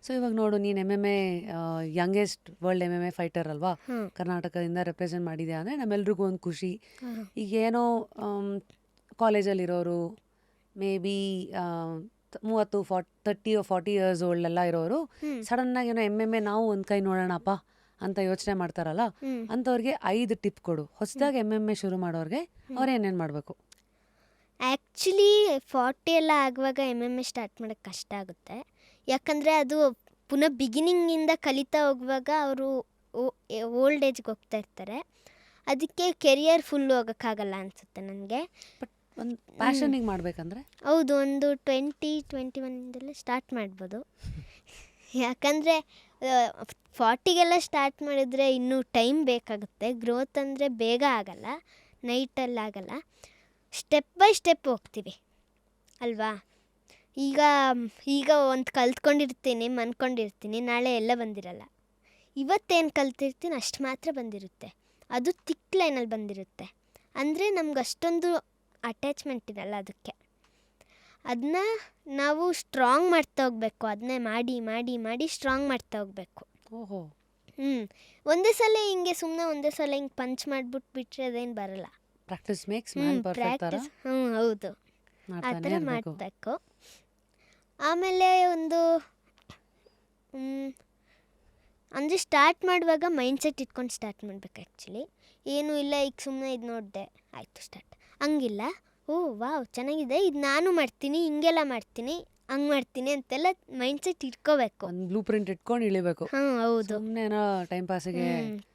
So ಇವಾಗ ನೋಡು, ನೀನು MMA youngest world MMA fighter ಅಲ್ವಾ, ಕರ್ನಾಟಕದಿಂದ ರೆಪ್ರೆಸೆಂಟ್ ಮಾಡಿದ್ಯಾ ಅಂದರೆ ನಮ್ಮೆಲ್ರಿಗೂ ಒಂದು ಖುಷಿ. ಈಗೇನೋ ಕಾಲೇಜಲ್ಲಿರೋರು ಮೇ ಬಿ 30-40 ಇಯರ್ಸ್ ಓಲ್ಡ್ ಎಲ್ಲ ಇರೋರು ಸಡನ್ನಾಗಿ ಏನೋ MMA ನಾವು ಒಂದು ಕೈ ನೋಡೋಣಪ್ಪ ಅಂತ ಯೋಚನೆ ಮಾಡ್ತಾರಲ್ಲ, ಅಂಥವ್ರಿಗೆ 5 ಟಿಪ್ ಕೊಡು. ಹೊಸದಾಗಿ MMA ಶುರು ಮಾಡೋರಿಗೆ ಅವ್ರು ಏನೇನು ಮಾಡಬೇಕು? ಆ್ಯಕ್ಚುಲಿ 40 ಎಲ್ಲ ಆಗುವಾಗ MMA ಸ್ಟಾರ್ಟ್ ಮಾಡೋಕ್ಕೆ ಕಷ್ಟ ಆಗುತ್ತೆ. ಯಾಕಂದರೆ ಅದು ಪುನಃ ಬಿಗಿನಿಂಗಿಂದ ಕಲಿತಾ ಹೋಗುವಾಗ ಅವರು ಓಲ್ಡ್ ಏಜ್ಗೆ ಹೋಗ್ತಾ ಇರ್ತಾರೆ. ಅದಕ್ಕೆ ಕೆರಿಯರ್ ಫುಲ್ ಹೋಗೋಕ್ಕಾಗಲ್ಲ ಅನಿಸುತ್ತೆ ನನಗೆ. ಬಟ್ ಒಂದು ಪ್ಯಾಷನಿಗೆ ಮಾಡಬೇಕಂದ್ರೆ ಹೌದು, ಒಂದು 20-21 ಸ್ಟಾರ್ಟ್ ಮಾಡ್ಬೋದು. ಯಾಕಂದರೆ 40ಗೆಲ್ಲ ಸ್ಟಾರ್ಟ್ ಮಾಡಿದ್ರೆ ಇನ್ನೂ ಟೈಮ್ ಬೇಕಾಗುತ್ತೆ. ಗ್ರೋತ್ ಅಂದರೆ ಬೇಗ ಆಗಲ್ಲ, ನೈಟಲ್ಲಾಗಲ್ಲ. ಸ್ಟೆಪ್ ಬೈ ಸ್ಟೆಪ್ ಹೋಗ್ತೀವಿ ಅಲ್ವಾ. ಈಗ ಒಂದು ಕಲ್ತ್ಕೊಂಡಿರ್ತೀನಿ, ಮನ್ಕೊಂಡಿರ್ತೀನಿ, ನಾಳೆ ಎಲ್ಲ ಬಂದಿರಲ್ಲ. ಇವತ್ತೇನು ಕಲ್ತಿರ್ತೀನಿ ಅಷ್ಟು ಮಾತ್ರ ಬಂದಿರುತ್ತೆ. ಅದು ತಿಕ್ ಲೈನಲ್ಲಿ ಬಂದಿರುತ್ತೆ. ಅಂದರೆ ನಮ್ಗೆ ಅಷ್ಟೊಂದು ಅಟ್ಯಾಚ್ಮೆಂಟ್ ಇರಲ್ಲ ಅದಕ್ಕೆ. ಅದನ್ನ ನಾವು ಸ್ಟ್ರಾಂಗ್ ಮಾಡ್ತಾ ಹೋಗ್ಬೇಕು. ಅದನ್ನೇ ಮಾಡಿ ಮಾಡಿ ಮಾಡಿ ಸ್ಟ್ರಾಂಗ್ ಮಾಡ್ತಾ ಹೋಗ್ಬೇಕು. ಓಹೋ. ಒಂದೇ ಸಲ ಹಿಂಗೆ ಸುಮ್ಮನೆ ಒಂದೇ ಸಲ ಹಿಂಗೆ ಪಂಚ್ ಮಾಡಿಬಿಟ್ಟು ಬಿಟ್ಟರೆ ಅದೇನು ಬರಲ್ಲ. Practice makes man perfect. ಹೌದು, ಆ ಥರ ಮಾಡಬೇಕು. ಆಮೇಲೆ ಒಂದು ಅಂದರೆ ಸ್ಟಾರ್ಟ್ ಮಾಡುವಾಗ ಮೈಂಡ್ಸೆಟ್ ಇಟ್ಕೊಂಡು ಸ್ಟಾರ್ಟ್ ಮಾಡಬೇಕು. ಆ್ಯಕ್ಚುಲಿ ಏನೂ ಇಲ್ಲ, ಈಗ ಸುಮ್ಮನೆ ಇದು ನೋಡಿದೆ ಆಯಿತು ಸ್ಟಾರ್ಟ್, ಹಂಗಿಲ್ಲ. ವಾವ್ ಚೆನ್ನಾಗಿದೆ, ಇದು ನಾನು ಮಾಡ್ತೀನಿ, ಹಿಂಗೆಲ್ಲ ಮಾಡ್ತೀನಿ, ಹಂಗೆ ಮಾಡ್ತೀನಿ ಅಂತೆಲ್ಲ ಮೈಂಡ್ಸೆಟ್ ಇಟ್ಕೋಬೇಕು. ಒಂದು ಬ್ಲೂ ಪ್ರಿಂಟ್ ಇಟ್ಕೊಂಡು ಇಳಿಬೇಕು. ಹೌದು, ಸುಮ್ಮನೆ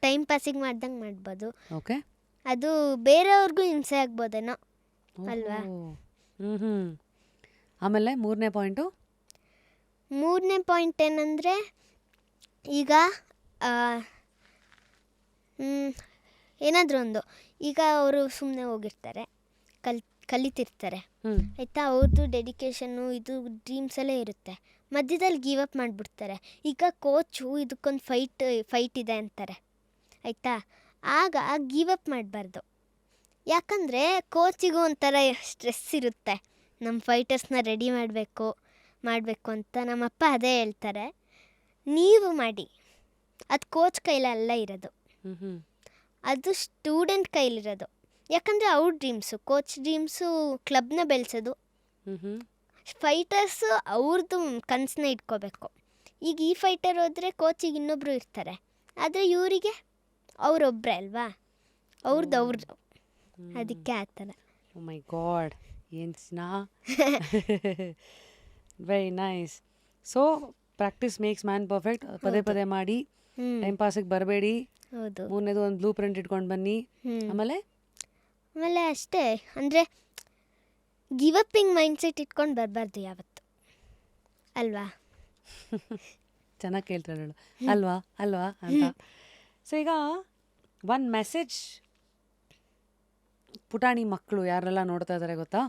ಟೈಮ್ ಪಾಸಿಗೆ ಮಾಡ್ದಂಗೆ ಮಾಡ್ಬೋದು. ಓಕೆ, ಅದು ಬೇರೆಯವ್ರಿಗೂ ಹಿಂಸೆ ಆಗ್ಬೋದೇನೋ ಅಲ್ವಾ. ಆಮೇಲೆ ಮೂರನೇ ಪಾಯಿಂಟ್ ಏನಂದರೆ, ಈಗ ಏನಾದರೂ ಒಂದು, ಈಗ ಅವರು ಸುಮ್ಮನೆ ಹೋಗಿರ್ತಾರೆ, ಕಲಿತಿರ್ತಾರೆ ಆಯಿತಾ, ಅವ್ರದ್ದು ಡೆಡಿಕೇಶನ್ನು ಇದು ಡ್ರೀಮ್ಸ್ ಎಲ್ಲ ಇರುತ್ತೆ. ಮಧ್ಯದಲ್ಲಿ ಗಿವ್ ಅಪ್ ಮಾಡಿಬಿಡ್ತಾರೆ. ಈಗ ಕೋಚು ಇದಕ್ಕೊಂದು ಫೈಟ್ ಇದೆ ಅಂತಾರೆ ಆಯಿತಾ, ಆಗ ಗಿವ್ ಅಪ್ ಮಾಡಬಾರ್ದು. ಯಾಕಂದರೆ ಕೋಚಿಗೂ ಒಂಥರ ಸ್ಟ್ರೆಸ್ ಇರುತ್ತೆ, ನಮ್ಮ ಫೈಟರ್ಸ್ನ ರೆಡಿ ಮಾಡಬೇಕು ಅಂತ. ನಮ್ಮಪ್ಪ ಅದೇ ಹೇಳ್ತಾರೆ, ನೀವು ಮಾಡಿ, ಅದು ಕೋಚ್ ಕೈಲಲ್ಲ ಇರೋದು, ಅದು ಸ್ಟೂಡೆಂಟ್ ಕೈಲಿರೋದು. ಯಾಕಂದರೆ ಅವ್ರ ಡ್ರೀಮ್ಸು, ಕೋಚ್ ಡ್ರೀಮ್ಸು ಕ್ಲಬ್ನ ಬೆಳೆಸೋದು, ಫೈಟರ್ಸು ಅವ್ರದ್ದು ಕನಸನ್ನ ಇಟ್ಕೋಬೇಕು. ಈಗ ಈ ಫೈಟರ್ ಹೋದರೆ ಕೋಚಿಗೆ ಇನ್ನೊಬ್ಬರು ಇರ್ತಾರೆ, ಆದರೆ ಇವರಿಗೆ ಅವರೊಬ್ಬರೇ ಅಲ್ವಾ, ಅವ್ರದ್ದು. ಅದಕ್ಕೆ ಆ ಥರ. ಓ ಮೈ ಗಾಡ್, ಏನು very nice. So practice makes man perfect. ಪದೇ ಪದೇ ಮಾಡಿ, ಟೈಮ್ ಪಾಸಿಗೆ ಬರಬೇಡಿ. ಹೌದು. ಮೂರನೇದು ಒಂದು ಬ್ಲೂ ಪ್ರಿಂಟ್ ಇಟ್ಕೊಂಡು ಬನ್ನಿ. ಆಮೇಲೆ ಅಷ್ಟೇ, ಅಂದರೆ ಗಿವ್ ಅಪ್ಪಿಂಗ್ ಮೈಂಡ್ಸೆಟ್ ಇಟ್ಕೊಂಡು ಬರಬಾರ್ದು ಯಾವತ್ತು ಅಲ್ವಾ. ಚೆನ್ನಾಗಿ ಕೇಳ್ತಾಳೆ ಅಲ್ವಾ ಅಂತ. ಸೊ ಈಗ ಒಂದು ಮೆಸೇಜ್ ಪುಟಾಣಿ ಮಕ್ಕಳು ಯಾರೆಲ್ಲ ನೋಡ್ತಾ ಇದ್ದಾರೆ ಗೊತ್ತಾ,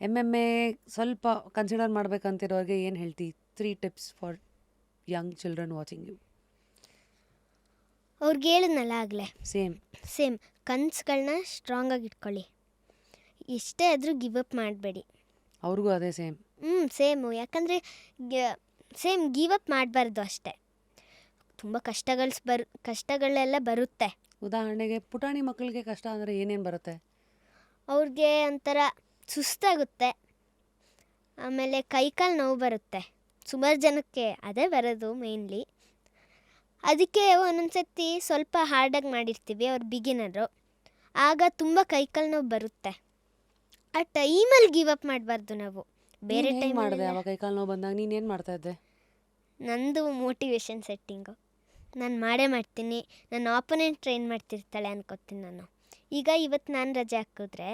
MMA ಸ್ವಲ್ಪ ಕನ್ಸಿಡರ್ ಮಾಡ್ಬೇಕಂತಿರೋರಿಗೆ ಏನು ಹೇಳ್ತಿ? 3 tips for young children watching you. ಅವ್ರಿಗೆ ಹೇಳಿದ್ನಲ್ಲ ಆಗಲೇ, ಸೇಮ್ ಕನ್ಸುಗಳನ್ನ ಸ್ಟ್ರಾಂಗಾಗಿ ಇಟ್ಕೊಳ್ಳಿ. ಎಷ್ಟೇ ಆದರೂ ಗಿವ್ ಅಪ್ ಮಾಡಬೇಡಿ. ಅವ್ರಿಗೂ ಅದೇ ಸೇಮು. ಯಾಕಂದರೆ ಸೇಮ್ ಗಿವ್ ಅಪ್ ಮಾಡಬಾರ್ದು ಅಷ್ಟೇ. ತುಂಬ ಕಷ್ಟಗಳೆಲ್ಲ ಬರುತ್ತೆ. ಉದಾಹರಣೆಗೆ ಪುಟಾಣಿ ಮಕ್ಕಳಿಗೆ ಕಷ್ಟ ಅಂದರೆ ಏನೇನು ಬರುತ್ತೆ? ಅವ್ರಿಗೆ ಒಂಥರ ಸುಸ್ತಾಗುತ್ತೆ, ಆಮೇಲೆ ಕೈಕಾಲು ನೋವು ಬರುತ್ತೆ. ಸುಮಾರು ಜನಕ್ಕೆ ಅದೇ ಬರೋದು ಮೇಯ್ನ್ಲಿ. ಅದಕ್ಕೆ ಒಂದೊಂದು ಸರ್ತಿ ಸ್ವಲ್ಪ ಹಾರ್ಡಾಗಿ ಮಾಡಿರ್ತೀವಿ, ಅವ್ರು ಬಿಗಿನರು, ಆಗ ತುಂಬ ಕೈಕಾಲು ನೋವು ಬರುತ್ತೆ. ಆ ಟೈಮಲ್ಲಿ ಗಿವ್ ಅಪ್ ಮಾಡಬಾರ್ದು ನಾವು. ಬೇರೆ ಟೈಮ್ ಮಾಡಿದೆ ಅವಾಗ ಕೈಕಾಲು ನೋವು ಬಂದಾಗ ನೀನೇನು ಮಾಡ್ತಾ ಇದ್ದೆ? ನಂದು ಮೋಟಿವೇಶನ್ ಸೆಟ್ಟಿಂಗು, ನಾನು ಮಾಡೇ ಮಾಡ್ತೀನಿ. ನನ್ನ ಆಪೋನೆಂಟ್ ಟ್ರೈನ್ ಮಾಡ್ತಿರ್ತಾಳೆ ಅನ್ಕೋತೀನಿ ನಾನು. ಈಗ ಇವತ್ತು ನಾನು ರಜೆ ಹಾಕಿದ್ರೆ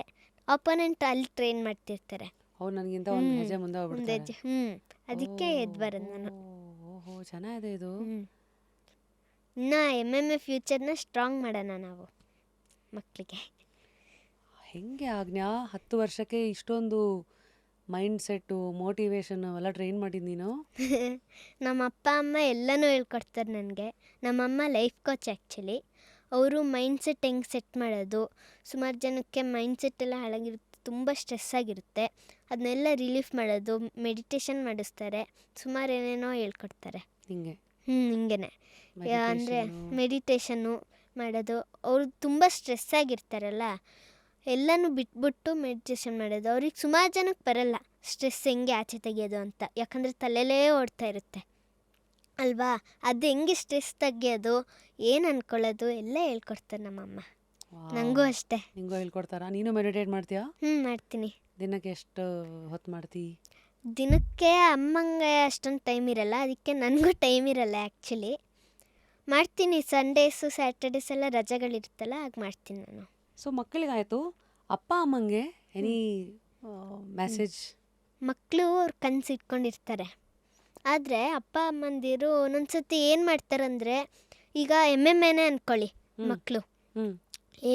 ಆಪೋನೆಂಟ್ ಅಲ್ಲಿ ಟ್ರೈನ್ ಮಾಡ್ತಿರ್ತಾರೆ. ಅವ್ರು ನನಗಿಂತ ಒಂದು ಹೆಜ್ಜೆ ಮುಂದೆ ಹೋಗ್ಬಿಡ್ತಾರೆ. ಅದಕ್ಕೆ ಎದ್ದು ಬರೋದು ನಾನು. ಓಹೋ, ಚೆನ್ನಾಗಿದೆ ಇದು. ಇನ್ನು MMA ಫ್ಯೂಚರ್ನ ಸ್ಟ್ರಾಂಗ್ ಮಾಡೋಣ ನಾವು ಮಕ್ಕಳಿಗೆ. ಹೆಂಗೆ ಆಜ್ಞಾ 10 ವರ್ಷಕ್ಕೆ ಇಷ್ಟೊಂದು ಮೈಂಡ್ ಸೆಟ್ಟು, ಮೋಟಿವೇಶನ್ ಅವೆಲ್ಲ ಟ್ರೈನ್ ಮಾಡಿದ್ದು ನೀನು? ನಮ್ಮ ಅಪ್ಪ ಅಮ್ಮ ಎಲ್ಲನೂ ಹೇಳ್ಕೊಡ್ತಾರೆ ನನಗೆ. ನಮ್ಮಮ್ಮ ಲೈಫ್ ಕೋಚ್ ಆ್ಯಕ್ಚುಲಿ. ಅವರು ಮೈಂಡ್ಸೆಟ್ ಹೆಂಗೆ ಸೆಟ್ ಮಾಡೋದು, ಸುಮಾರು ಜನಕ್ಕೆ ಮೈಂಡ್ಸೆಟ್ ಎಲ್ಲ ಹಾಳಾಗಿರುತ್ತೆ, ತುಂಬ ಸ್ಟ್ರೆಸ್ ಆಗಿರುತ್ತೆ, ಅದನ್ನೆಲ್ಲ ರಿಲೀಫ್ ಮಾಡೋದು, ಮೆಡಿಟೇಷನ್ ಮಾಡಿಸ್ತಾರೆ, ಸುಮಾರು ಏನೇನೋ ಹೇಳ್ಕೊಡ್ತಾರೆ. ಹಿಂಗೆ ಹಿಂಗೇನೆ ಅಂದರೆ ಮೆಡಿಟೇಷನ್ನು ಮಾಡೋದು. ಅವರು ತುಂಬ ಸ್ಟ್ರೆಸ್ ಆಗಿರ್ತಾರಲ್ಲ, ಎಲ್ಲನೂ ಬಿಟ್ಬಿಟ್ಟು ಮೆಡಿಟೇಷನ್ ಮಾಡೋದು. ಅವ್ರಿಗೆ ಸುಮಾರು ಜನಕ್ಕೆ ಬರಲ್ಲ ಸ್ಟ್ರೆಸ್ ಹೆಂಗೆ ಆಚೆ ತೆಗೆಯೋದು ಅಂತ, ಯಾಕಂದರೆ ತಲೆಯಲ್ಲೇ ಓಡ್ತಾ ಇರುತ್ತೆ ಅಲ್ವಾ. ಅದು ಹೆಂಗೆ ಸ್ಟ್ರೆಸ್ ತೆಗಿಯೋದು, ಏನು ಅಂದ್ಕೊಳ್ಳೋದು ಎಲ್ಲ ಹೇಳ್ಕೊಡ್ತಾರೆ ನಮ್ಮಮ್ಮ. ನನಗೂ ಅಷ್ಟೇ. ನಿಂಗೂ ಹೇಳ್ಕೊಡ್ತಾರಾ? ನೀನು ಮೆಡಿಟೇಟ್ ಮಾಡ್ತೀಯಾ? ಮಾಡ್ತೀನಿ. ದಿನಕ್ಕೆ ಎಷ್ಟು ಹೊತ್ತು ಮಾಡ್ತೀ? ದಿನಕ್ಕೆ ಅಮ್ಮಂಗೆ ಅಷ್ಟೊಂದು ಟೈಮ್ ಇರಲ್ಲ, ಅದಕ್ಕೆ ನನಗೂ ಟೈಮ್ ಇರಲ್ಲ ಆ್ಯಕ್ಚುಲಿ. ಮಾಡ್ತೀನಿ, ಸಂಡೇಸು ಸ್ಯಾಟರ್ಡೇಸ್ ಎಲ್ಲ ರಜೆಗಳಿರುತ್ತಲ್ಲ ಆಗ ಮಾಡ್ತೀನಿ ನಾನು. ಸೊ ಮಕ್ಕಳಿಗಾಯಿತು, ಅಪ್ಪ ಅಮ್ಮಂಗೆ ಎನಿ ಮೆಸೇಜ್? ಮಕ್ಕಳು ಅವ್ರ ಕನಸು ಇಟ್ಕೊಂಡಿರ್ತಾರೆ, ಆದರೆ ಅಪ್ಪ ಅಮ್ಮಂದಿರು ಒಂದೊಂದ್ಸತಿ ಏನು ಮಾಡ್ತಾರಂದರೆ, ಈಗ ಎಮ್ಮೆಮ್ಮೆನೇ ಅಂದ್ಕೊಳ್ಳಿ, ಮಕ್ಕಳು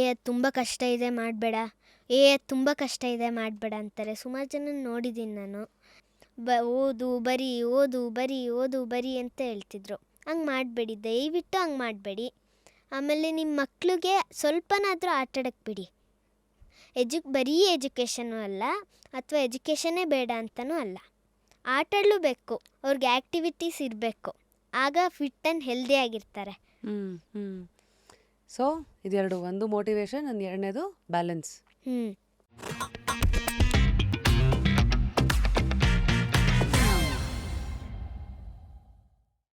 ಅದು ತುಂಬ ಕಷ್ಟ ಇದೆ ಮಾಡಬೇಡ, ಅದು ತುಂಬ ಕಷ್ಟ ಇದೆ ಮಾಡಬೇಡ ಅಂತಾರೆ. ಸುಮಾರು ಜನ ನೋಡಿದ್ದೀನಿ ನಾನು. ಓದು ಬರೀ ಓದು ಬರೀ ಓದು ಬರೀ ಅಂತ ಹೇಳ್ತಿದ್ರು. ಹಂಗೆ ಮಾಡಬೇಡಿ, ದಯವಿಟ್ಟು ಹಂಗೆ ಮಾಡಬೇಡಿ. ಆಮೇಲೆ ನಿಮ್ಮ ಮಕ್ಕಳಿಗೆ ಸ್ವಲ್ಪನಾದರೂ ಆಟಾಡಕ್ಕೆ ಬಿಡಿ. ಬರೀ ಎಜುಕೇಷನು ಅಲ್ಲ, ಅಥವಾ ಎಜುಕೇಷನ್ನೇ ಬೇಡ ಅಂತಲೂ ಅಲ್ಲ, ಆಟಾಡಲೂಬೇಕು, ಅವ್ರಿಗೆ ಆ್ಯಕ್ಟಿವಿಟೀಸ್ ಇರಬೇಕು, ಆಗ ಫಿಟ್ ಆ್ಯಂಡ್ ಹೆಲ್ದಿ ಆಗಿರ್ತಾರೆ. ಸೊ ಇದೆರಡು, ಒಂದು ಮೋಟಿವೇಶನ್, ಒಂದು ಎರಡನೇದು ಬ್ಯಾಲೆನ್ಸ್.